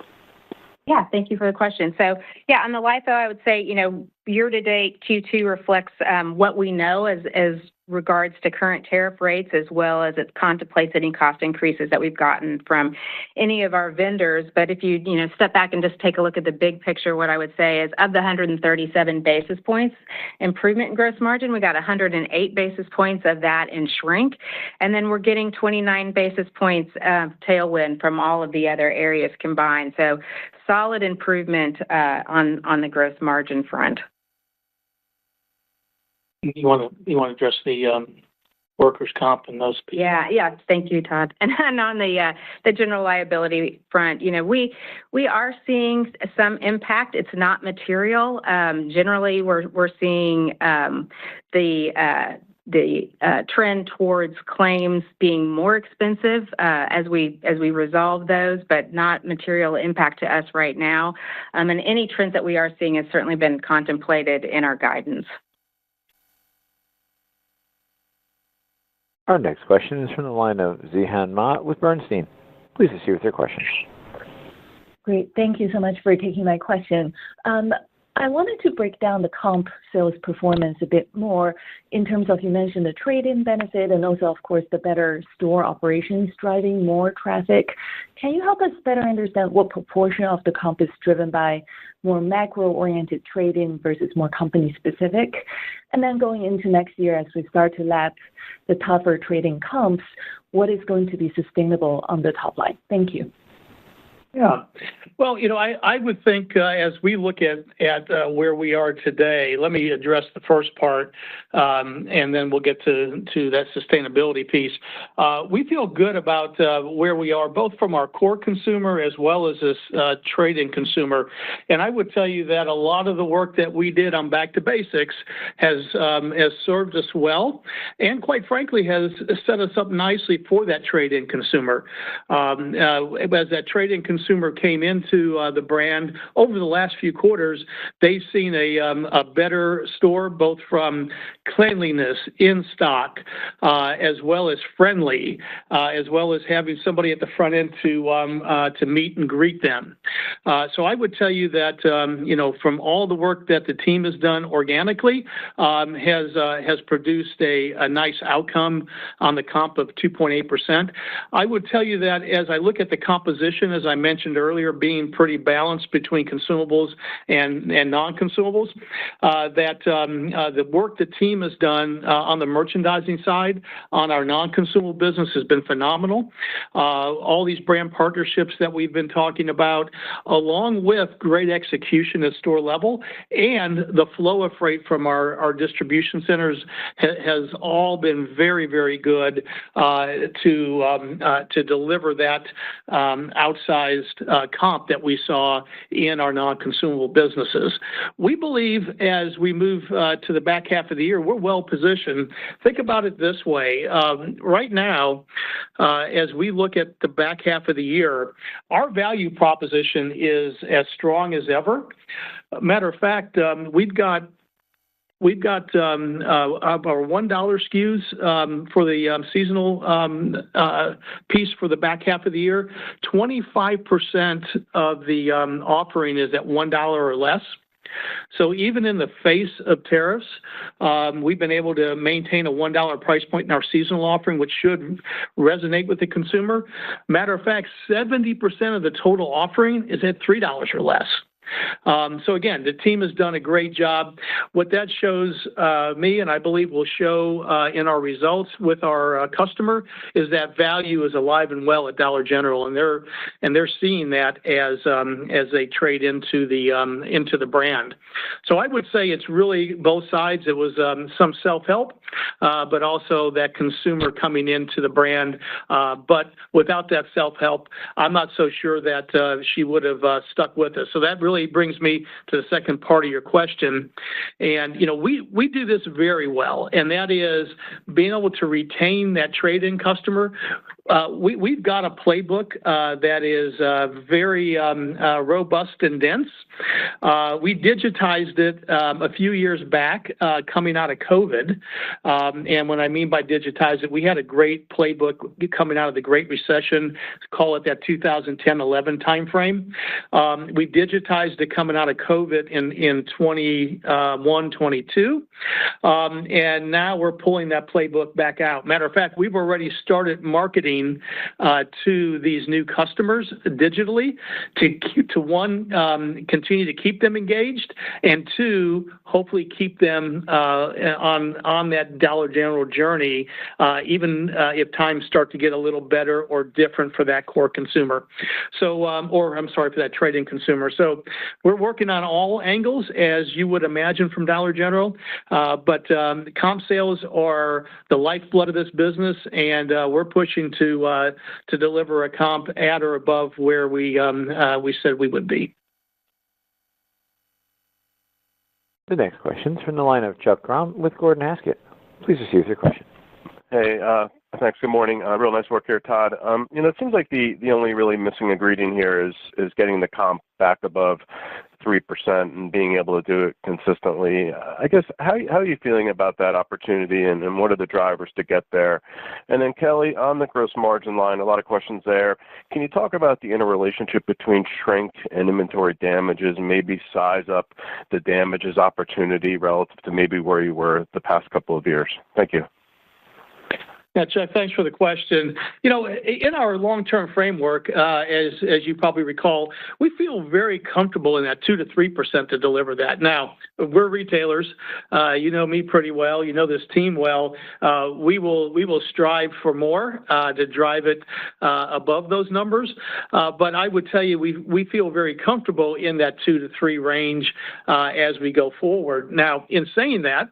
Speaker 4: Yeah, thank you for the question. So, on the LIFO, I would say, year-to-date Q2 reflects what we know as regards to current tariff rates, as well as it contemplates any cost increases that we've gotten from any of our vendors. But if you, step back and just take a look at the big picture, what I would say is of the 137 basis points improvement in gross margin, we got 108 basis points of that in shrink. And then we're getting 29 basis points tailwind from all of the other areas combined. So solid improvement on the gross margin front.
Speaker 3: You want to address the workers' comp and those people?
Speaker 4: Yeah. Thank you, Todd. And on the general liability front, we are seeing some impact. It's not material. Generally, we're seeing the trend towards claims being more expensive as we resolve those, but not material impact to us right now. And any trends that we are seeing has certainly been contemplated in our guidance.
Speaker 1: Our next question is from the line of Zihan Ma with Bernstein. Please proceed with your question.
Speaker 10: Great. Thank you so much for taking my question. I wanted to break down the comp sales performance a bit more in terms of, you mentioned the trade-in benefit and also, of course, the better store operations driving more traffic. Can you help us better understand what proportion of the comp is driven by more macro-oriented trade-in versus more company-specific? And then going into next year, as we start to lap the tougher trade-in comps, what is going to be sustainable on the top line? Thank you.
Speaker 3: Yeah. Well, I would think as we look at where we are today, let me address the first part, and then we'll get to that sustainability piece. We feel good about where we are, both from our core consumer as well as this trade-in consumer. And I would tell you that a lot of the work that we did on Back to Basics has served us well, and quite frankly, has set us up nicely for that trade-in consumer. As that trade-in consumer came into the brand over the last few quarters, they've seen a better store, both from cleanliness, in stock, as well as friendly, as well as having somebody at the front end to meet and greet them. So I would tell you that from all the work that the team has done organically, has produced a nice outcome on the comp of 2.8%. I would tell you that as I look at the composition, as I mentioned earlier, being pretty balanced between consumables and non-consumables, that the work the team has done on the merchandising side on our non-consumable business has been phenomenal. All these brand partnerships that we've been talking about, along with great execution at store level and the flow of freight from our distribution centers has all been very, very good to deliver that outsized comp that we saw in our non-consumable businesses. We believe as we move to the back half of the year, we're well positioned. Think about it this way. Right now, as we look at the back half of the year, our value proposition is as strong as ever. Matter of fact, we've got our $1 SKUs for the seasonal piece for the back half of the year. 25% of the offering is at $1 or less. So even in the face of tariffs, we've been able to maintain a $1 price point in our seasonal offering, which should resonate with the consumer. Matter of fact, 70% of the total offering is at $3 or less. So again, the team has done a great job. What that shows me, and I believe will show in our results with our customer, is that value is alive and well at Dollar General, and they're seeing that as they trade into the brand. So I would say it's really both sides. It was some self-help, but also that consumer coming into the brand. But without that self-help, I'm not so sure that she would have stuck with us. So that really brings me to the second part of your question. And, we do this very well, and that is being able to retain that trade-in customer. We've got a playbook that is very robust and dense. We digitized it a few years back coming out of COVID. And when I mean by digitize it, we had a great playbook coming out of the Great Recession, call it that 2010-11 timeframe. We digitized it coming out of COVID in 21, 22. And now we're pulling that playbook back out. Matter of fact, we've already started marketing to these new customers digitally to one, continue to keep them engaged, and two, hopefully keep them on that Dollar General journey, even if times start to get a little better or different for that core consumer. So, for that trade-in consumer. So we're working on all angles, as you would imagine from Dollar General, but comp sales are the lifeblood of this business, and we're pushing to deliver a comp at or above where we said we would be.
Speaker 1: The next question is from the line of Chuck Grom with Gordon Haskett. Please proceed with your question.
Speaker 11: Hey, thanks. Good morning. Real nice work here, Todd. It seems like the only really missing ingredient here is getting the comp back above 3% and being able to do it consistently. I guess, how are you feeling about that opportunity, and what are the drivers to get there? And then, Kelly, on the gross margin line, a lot of questions there. Can you talk about the interrelationship between shrink and inventory damages, and maybe size up the damages opportunity relative to maybe where you were the past couple of years? Thank you.
Speaker 3: Yeah, Chuck, thanks for the question. In our long-term framework, as you probably recall, we feel very comfortable in that 2 to 3% to deliver that. Now, we're retailers. You know me pretty well. You know this team well. We will strive for more to drive it above those numbers. But I would tell you, we feel very comfortable in that 2 to 3 range as we go forward. Now, in saying that,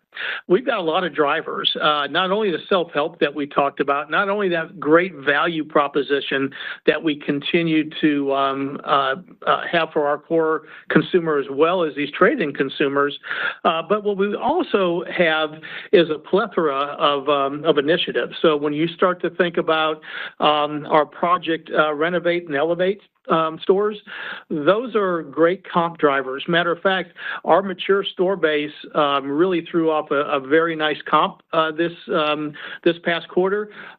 Speaker 3: we've got a lot of drivers, not only the self-help that we talked about, not only that great value proposition that we continue to have for our core consumer as well as these trade-in consumers, but what we also have is a plethora of initiatives. So when you start to think about our project Renovate and Elevate stores, those are great comp drivers. Matter of fact, our mature store base really threw off a very nice comp this past quarter.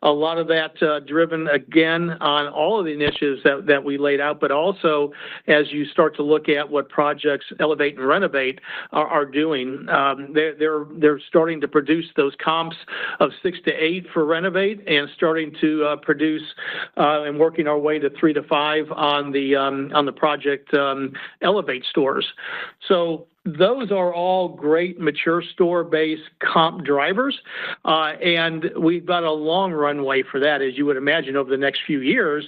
Speaker 3: A lot of that driven again on all of the initiatives that we laid out, but also as you start to look at what projects Elevate and Renovate are doing, they're starting to produce those comps of 6 to 8 for Renovate, and starting to produce and working our way to 3 to 5 on the project Elevate stores. So those are all great mature store-based comp drivers, and we've got a long runway for that, as you would imagine, over the next few years,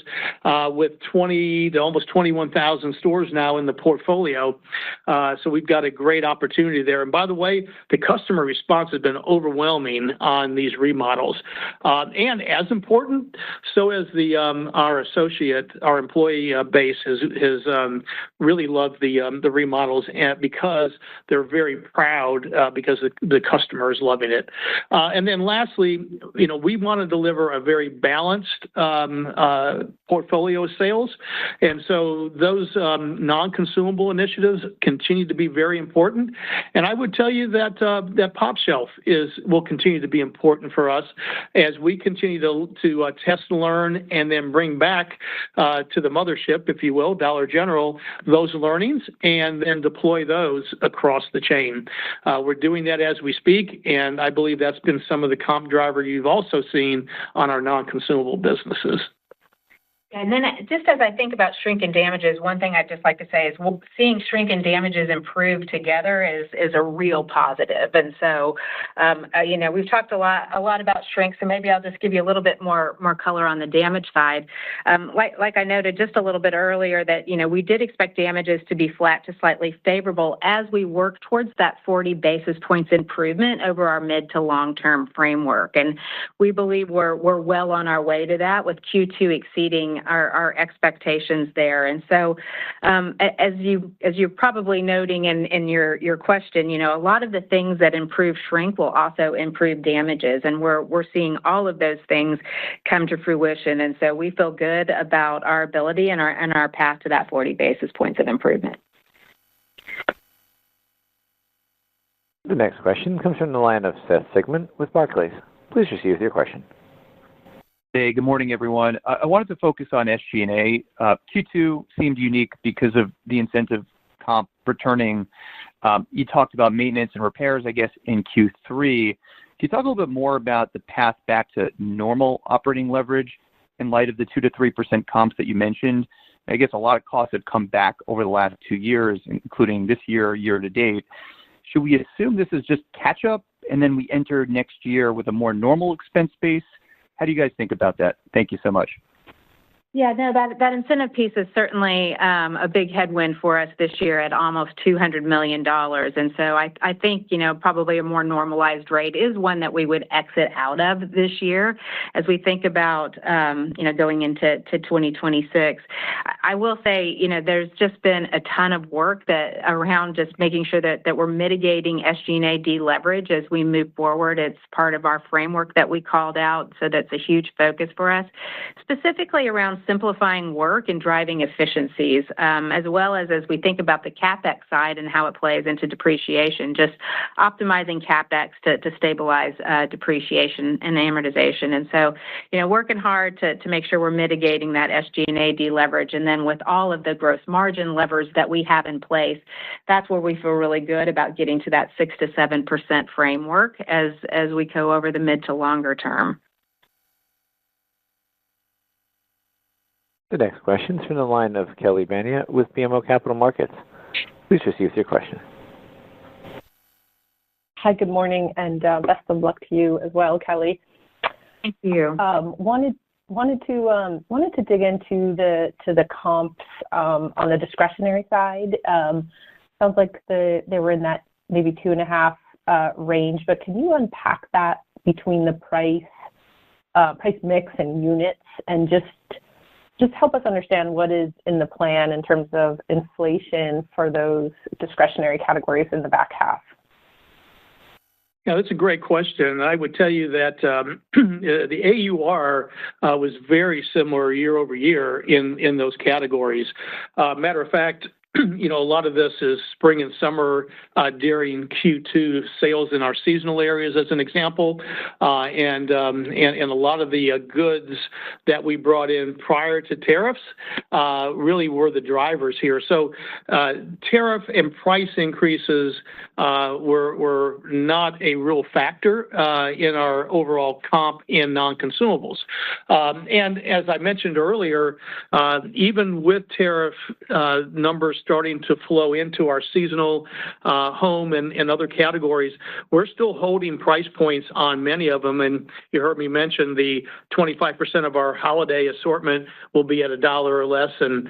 Speaker 3: with 20 to almost 21,000 stores now in the portfolio. So we've got a great opportunity there. And by the way, the customer response has been overwhelming on these remodels. And as important, so has our employee base has really loved the remodels, and because they're very proud because the customer is loving it. And then lastly, we want to deliver a very balanced portfolio of sales. And so those non-consumable initiatives continue to be very important. And I would tell you that that Pop Shelf will continue to be important for us as we continue to test and learn, and then bring back to the mothership, if you will, Dollar General, those learnings, and then deploy those across the chain. We're doing that as we speak, and I believe that's been some of the comp driver you've also seen on our non-consumable businesses.
Speaker 4: And then just as I think about shrink and damages, one thing I'd just like to say is seeing shrink and damages improve together is a real positive. And so, we've talked a lot about shrink, so maybe I'll just give you a little bit more color on the damage side. Like I noted just a little bit earlier that, we did expect damages to be flat to slightly favorable as we work towards that 40 basis points improvement over our mid to long-term framework. And we believe we're well on our way to that, with Q2 exceeding our expectations there. And so, as you're probably noting in your question, a lot of the things that improve shrink will also improve damages, and we're seeing all of those things come to fruition. And so we feel good about our ability and our path to that 40 basis points of improvement.
Speaker 1: The next question comes from the line of Seth Sigman with Barclays. Please proceed with your question.
Speaker 12: Hey, good morning, everyone. I wanted to focus on SG&A. Q2 seemed unique because of the incentive comp returning. You talked about maintenance and repairs, I guess, in Q3. Can you talk a little bit more about the path back to normal operating leverage in light of the 2 to 3% comps that you mentioned? I guess a lot of costs have come back over the last 2 years, including this year to date. Should we assume this is just catch up and then we enter next year with a more normal expense base? How do you guys think about that? Thank you so much.
Speaker 4: Yeah, no, that incentive piece is certainly a big headwind for us this year at almost $200 million. And so I think, probably a more normalized rate is one that we would exit out of this year as we think about, going into 2026. I will say, there's just been a ton of work around just making sure that we're mitigating SG&A deleverage as we move forward. It's part of our framework that we called out, so that's a huge focus for us, specifically around simplifying work and driving efficiencies, as well as we think about the CapEx side and how it plays into depreciation, just optimizing CapEx to stabilize depreciation and amortization. And so, working hard to make sure we're mitigating that SG&A deleverage. And then with all of the gross margin levers that we have in place, that's where we feel really good about getting to that 6 to 7% framework as we go over the mid to longer term.
Speaker 1: The next question is from the line of Kelly Bania with BMO Capital Markets. Please proceed with your question.
Speaker 13: Hi, good morning, and best of luck to you as well, Kelly.
Speaker 4: Thank you.
Speaker 13: Wanted to dig into the comps on the discretionary side. Sounds like they were in that maybe 2.5 range, but can you unpack that between the price mix and units, and just help us understand what is in the plan in terms of inflation for those discretionary categories in the back half?
Speaker 3: Yeah, that's a great question. I would tell you that the AUR was very similar year over year in those categories. Matter of fact, a lot of this is spring and summer during Q2 sales in our seasonal areas, as an example, and a lot of the goods that we brought in prior to tariffs really were the drivers here. So tariff and price increases were not a real factor in our overall comp in non-consumables. And as I mentioned earlier, even with tariff numbers starting to flow into our seasonal home and other categories, we're still holding price points on many of them. And you heard me mention the 25% of our holiday assortment will be at $1 or less, and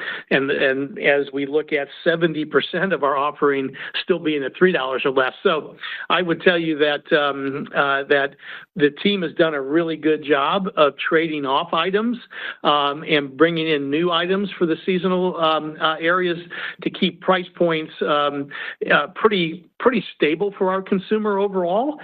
Speaker 3: as we look at 70% of our offering still being at $3 or less. So I would tell you that that the team has done a really good job of trading off items and bringing in new items for the seasonal areas to keep price points pretty stable for our consumer overall,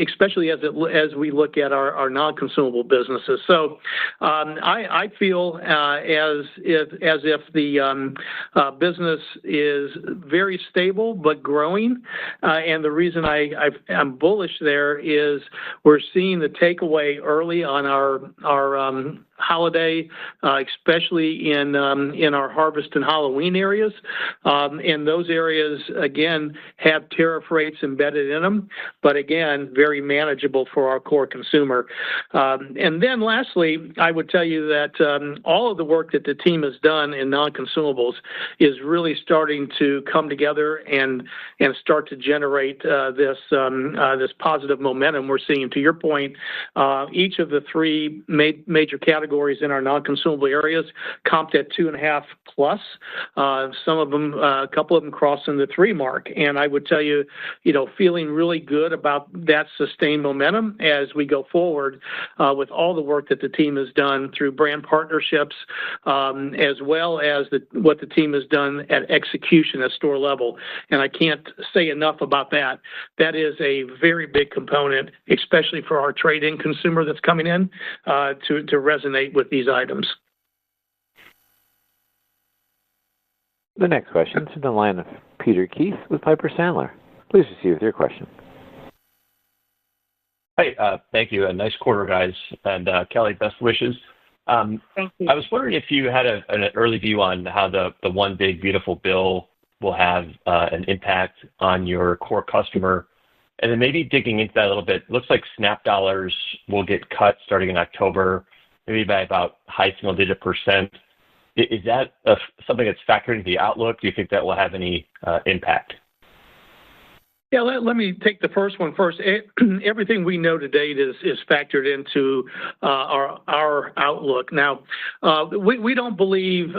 Speaker 3: especially as we look at our non-consumable businesses. So I feel as if the business is very stable but growing, and the reason I'm bullish there is We're seeing the takeaway early on our holiday, especially in our harvest and Halloween areas. And those areas, again, have tariff rates embedded in them, but again, very manageable for our core consumer. And then lastly, I would tell you that all of the work that the team has done in non-consumables is really starting to come together and start to generate this positive momentum we're seeing. To your point, each of the three major categories in our non-consumable areas comped at 2.5 plus. Some of them, a couple of them crossing the 3 mark. And I would tell you, feeling really good about that sustained momentum as we go forward with all the work that the team has done through brand partnerships, as well as what the team has done at execution at store level. And I can't say enough about that. That is a very big component, especially for our trade-in consumer that's coming in to resonate with these items.
Speaker 1: The next question is in the line of Peter Keith with Piper Sandler. Please proceed with your question.
Speaker 14: Hey, thank you. A nice quarter, guys. And Kelly, best wishes.
Speaker 4: Thank you.
Speaker 14: I was wondering if you had an early view on how the One Big Beautiful Bill will have an impact on your core customer. And then maybe digging into that a little bit, it looks like SNAP dollars will get cut starting in October, maybe by about high single-digit %. Is that something that's factored into the outlook? Do you think that will have any impact?
Speaker 3: Yeah, let me take the first one first. Everything we know to date is factored into our outlook. Now, we don't believe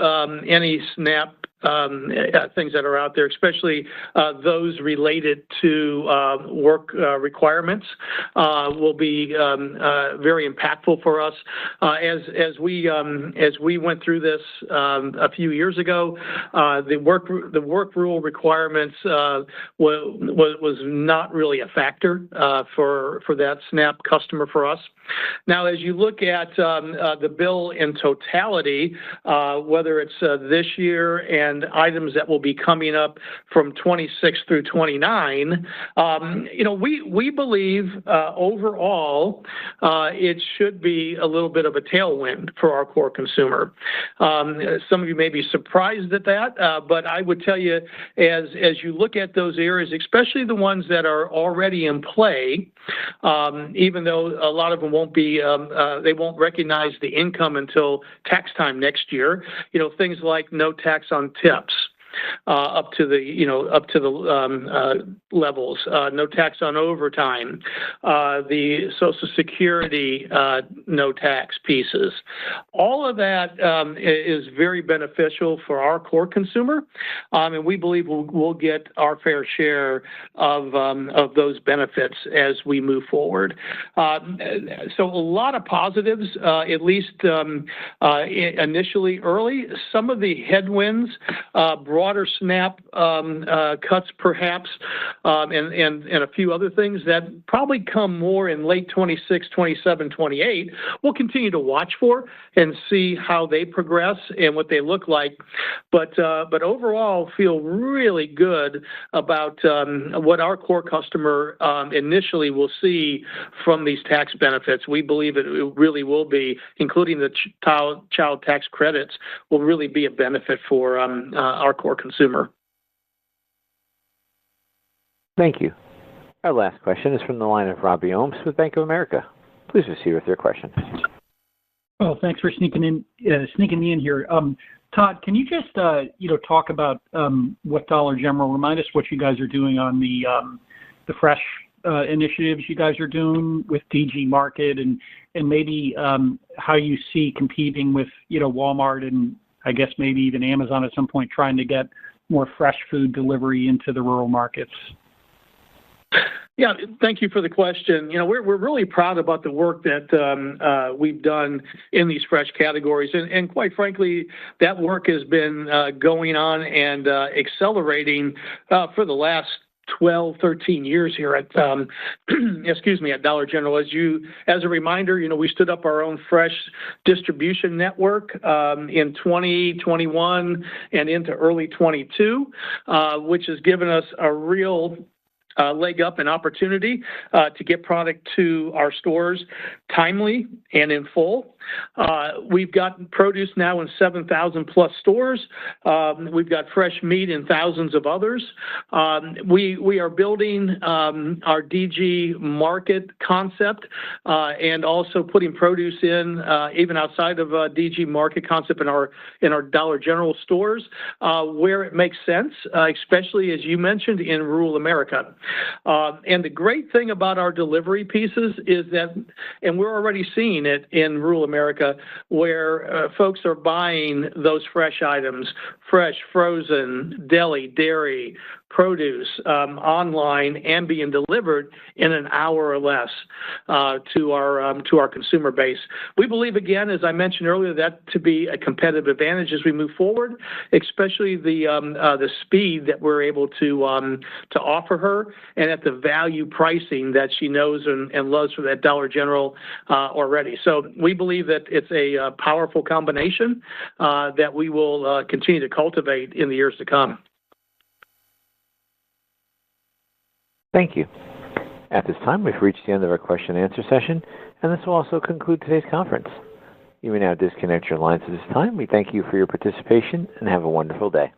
Speaker 3: any SNAP things that are out there, especially those related to work requirements, will be very impactful for us. As we went through this a few years ago, the work rule requirements was not really a factor for that SNAP customer for us. Now, as you look at the bill in totality, whether it's this year and items that will be coming up from 26 through 29, we believe overall it should be a little bit of a tailwind for our core consumer. Some of you may be surprised at that, but I would tell you, as you look at those areas, especially the ones that are already in play, even though a lot of them won't be, they won't recognize the income until tax time next year. Things like no tax on tips. Up to the levels, no tax on overtime, the Social Security no tax pieces. All of that is very beneficial for our core consumer, and we believe we'll get our fair share of those benefits as we move forward. So a lot of positives, at least initially early. Some of the headwinds, broader SNAP cuts perhaps, and a few other things that probably come more in late 26, 27, 28. We'll continue to watch for and see how they progress and what they look like. But overall, feel really good about what our core customer initially will see from these tax benefits. We believe it really will be, including the child tax credits, will really be a benefit for our core consumer.
Speaker 1: Thank you. Our last question is from the line of Robbie Ohms with Bank of America. Please proceed with your question.
Speaker 15: Oh, thanks for sneaking me in here. Todd, can you just talk about what Dollar General, remind us what you guys are doing on the fresh initiatives you guys are doing with DG Market, and maybe how you see competing with Walmart and I guess maybe even Amazon at some point, trying to get more fresh food delivery into the rural markets.
Speaker 3: Yeah, thank you for the question. We're really proud about the work that we've done in these fresh categories, and quite frankly, that work has been going on and accelerating for the last 12, 13 years here at at Dollar General. As a reminder, we stood up our own fresh distribution network in 2021 and into early 22, which has given us a real leg up and opportunity to get product to our stores timely and in full. We've got produce now in 7,000 plus stores. We've got fresh meat in thousands of others. We are building our DG market concept and also putting produce in even outside of DG market concept in our Dollar General stores where it makes sense, especially as you mentioned in rural America. And the great thing about our delivery pieces is that, and we're already seeing it in rural America, where folks are buying those fresh items, fresh, frozen, deli, dairy, produce online and being delivered in an hour or less to our consumer base. We believe, again, as I mentioned earlier, that to be a competitive advantage as we move forward, especially the speed that we're able to offer her, and at the value pricing that she knows and loves for that Dollar General already. So we believe that it's a powerful combination that we will continue to cultivate in the years to come.
Speaker 1: Thank you. At this time, we've reached the end of our question and answer session, and this will also conclude today's conference. You may now disconnect your lines at this time. We thank you for your participation and have a wonderful day.